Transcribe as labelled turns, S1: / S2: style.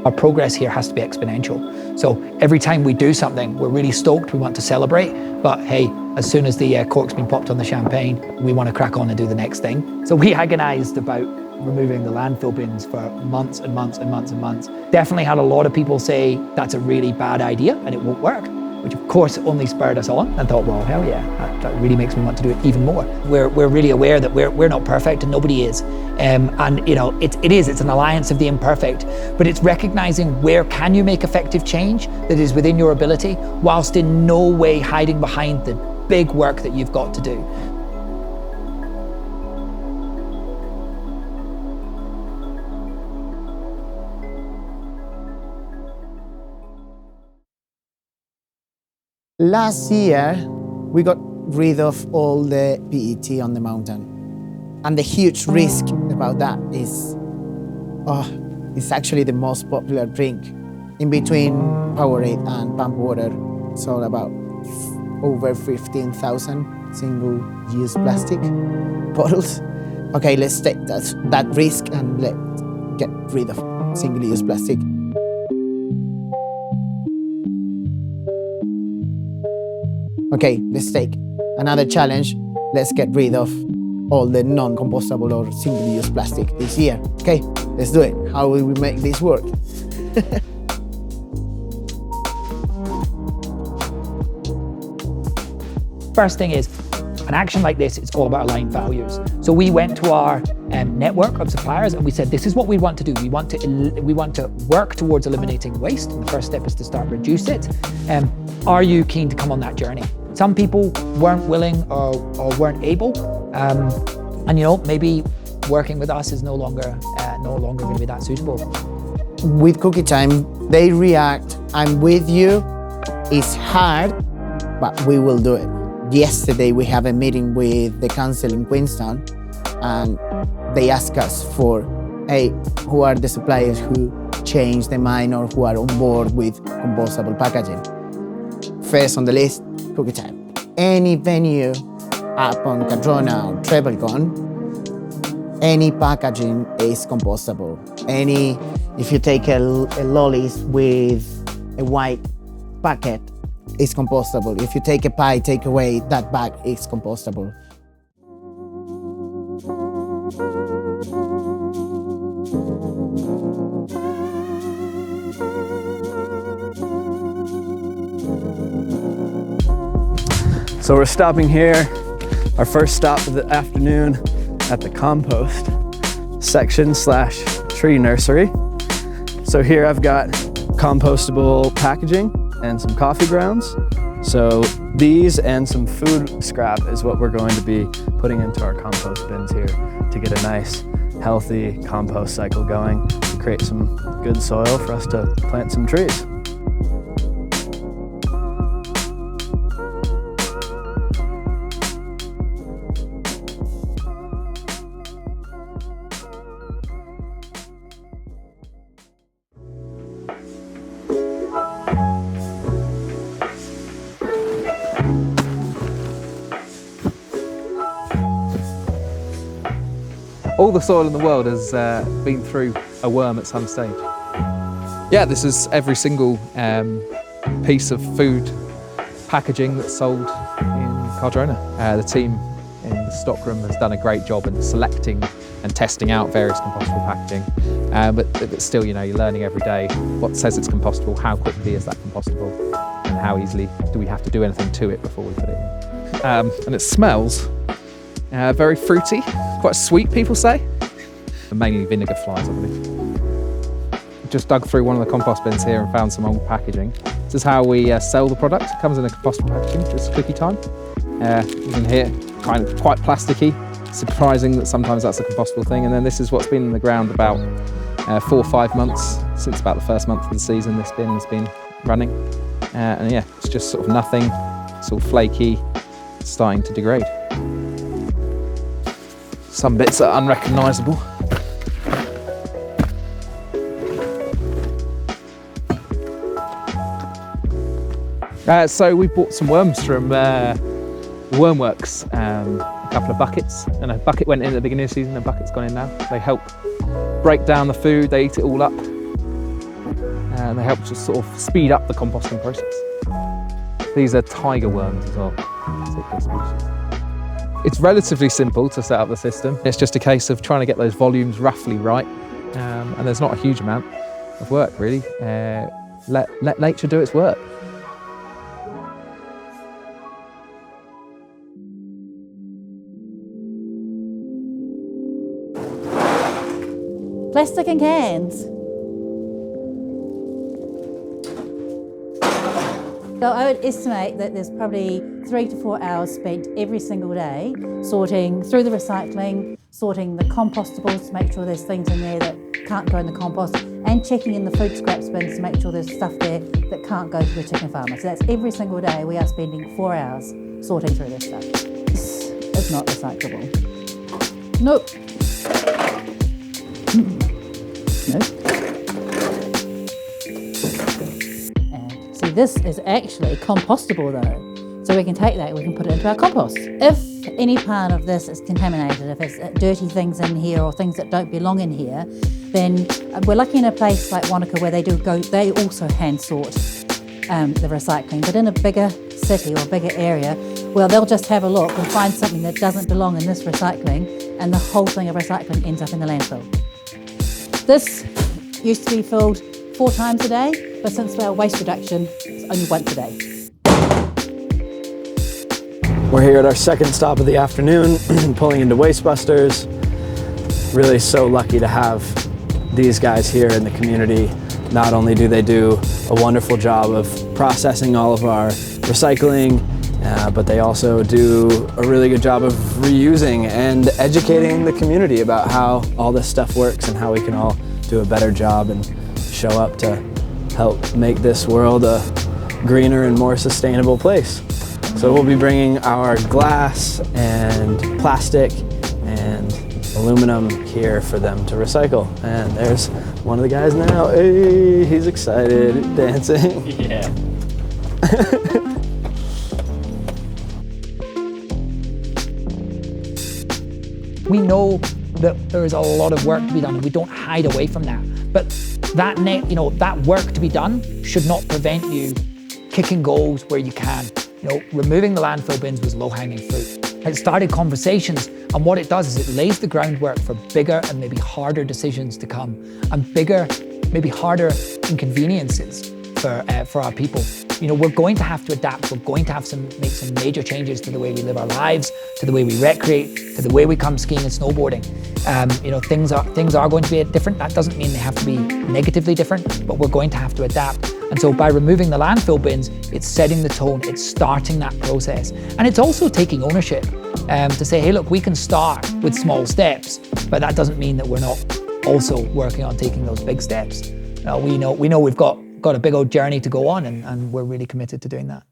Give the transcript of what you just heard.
S1: Our progress here has to be exponential. So every time we do something, we're really stoked, we want to celebrate, but hey, as soon as the cork's been popped on the champagne, we want to crack on and do the next thing. So we agonized about removing the landfill bins for months and months and months and months. Definitely had a lot of people say that's a really bad idea and it won't work, which of course only spurred us on and thought, well, hell yeah, that really makes me want to do it even more. We're really aware that we're not perfect and nobody is. And you know, it's an alliance of the imperfect, but it's recognizing where can you make effective change that is within your ability, whilst in no way hiding behind the big work that you've got to do.
S2: Last year, we got rid of all the PET on the mountain. And the huge risk about that is, it's actually the most popular drink. In between Powerade and pump water, it's all about over 15,000 single-use plastic bottles. Okay, let's take that risk and let's get rid of single-use plastic. Okay, let's take another challenge. Let's get rid of all the non-compostable or single-use plastic this year. Okay, let's do it. How will we make this work?
S1: First thing is, an action like this, it's all about aligned values. So we went to our network of suppliers and we said, this is what we want to do. We want to work towards eliminating waste. And the first step is to start reduce it. Are you keen to come on that journey? Some people weren't willing or weren't able. And you know, maybe working with us is no longer going to be that suitable.
S2: With Cookie Time, they react, I'm with you, it's hard, but we will do it. Yesterday, we have a meeting with the council in Queenstown, and they ask us for, hey, who are the suppliers who changed their mind or who are on board with compostable packaging? First on the list, Cookie Time. Any venue up on Cardrona or Treble Cone, any packaging is compostable. If you take a lollies with a white packet, it's compostable. If you take a pie takeaway, that bag is compostable.
S3: So we're stopping here, our first stop of the afternoon at the compost section / tree nursery. So here I've got compostable packaging and some coffee grounds. So these and some food scrap is what we're going to be putting into our compost bins here to get a nice, healthy compost cycle going to create some good soil for us to plant some trees.
S4: All the soil in the world has been through a worm at some stage. Yeah, this is every single piece of food packaging that's sold in Cardrona. The team in the stockroom has done a great job in selecting and testing out various compostable packaging. But still, you know, you're learning every day what says it's compostable, how quickly is that compostable, and how easily do we have to do anything to it before we put it in. And it smells very fruity, quite sweet, people say. Mainly vinegar flies, I believe. Just dug through one of the compost bins here and found some old packaging. This is how we sell the product. It comes in a compostable packaging, just Cookie Time. You can hear quite plasticky. Surprising that sometimes that's a compostable thing. And then this is what's been in the ground about 4 or 5 months, since about the first month of the season this bin has been running. And yeah, it's just sort of nothing. It's all flaky, it's starting to degrade. Some bits are unrecognisable. So we bought some worms from Wormworks, a couple of buckets, and a bucket went in at the beginning of the season, a bucket's gone in now. They help break down the food, they eat it all up. and they help to sort of speed up the composting process. These are tiger worms as well, particular species. It's relatively simple to set up the system. It's just a case of trying to get those volumes roughly right, and there's not a huge amount of work really. Let nature do its work.
S5: Plastic and cans. So I would estimate that there's probably 3 to 4 hours spent every single day sorting through the recycling, sorting the compostables to make sure there's things in there that can't go in the compost, and checking in the food scraps bins to make sure there's stuff there that can't go to the chicken farmer. So that's every single day we are spending 4 hours sorting through this stuff. This is not recyclable. Nope. Nope. See, this is actually compostable though. So we can take that, we can put it into our compost. If any part of this is contaminated, if it's dirty things in here or things that don't belong in here, then we're lucky in a place like Wanaka where they also hand sort the recycling. But in a bigger city or bigger area, well, they'll just have a look and find something that doesn't belong in this recycling, and the whole thing of recycling ends up in the landfill. This used to be filled 4 times a day, but since our waste reduction, it's only once a day.
S3: We're here at our second stop of the afternoon, pulling into Wastebusters. Really so lucky to have these guys here in the community. Not only do they do a wonderful job of processing all of our recycling, but they also do a really good job of reusing and educating the community about how all this stuff works and how we can all do a better job and show up to help make this world a greener and more sustainable place. So we'll be bringing our glass and plastic and aluminum here for them to recycle. And there's one of the guys now. Hey, he's excited, dancing.
S1: Yeah. We know that there is a lot of work to be done, and we don't hide away from that. But that work to be done should not prevent you kicking goals where you can. Removing the landfill bins was low-hanging fruit. It started conversations, and what it does is it lays the groundwork for bigger and maybe harder decisions to come, and bigger, maybe harder inconveniences for our people. We're going to have to adapt. We're going to have to make some major changes to the way we live our lives, to the way we recreate, to the way we come skiing and snowboarding. Things are going to be different. That doesn't mean they have to be negatively different, but we're going to have to adapt. And so by removing the landfill bins, it's setting the tone, it's starting that process. And it's also taking ownership to say, hey, look, we can start with small steps, but that doesn't mean that we're not also working on taking those big steps. We know we've got a big old journey to go on, and we're really committed to doing that.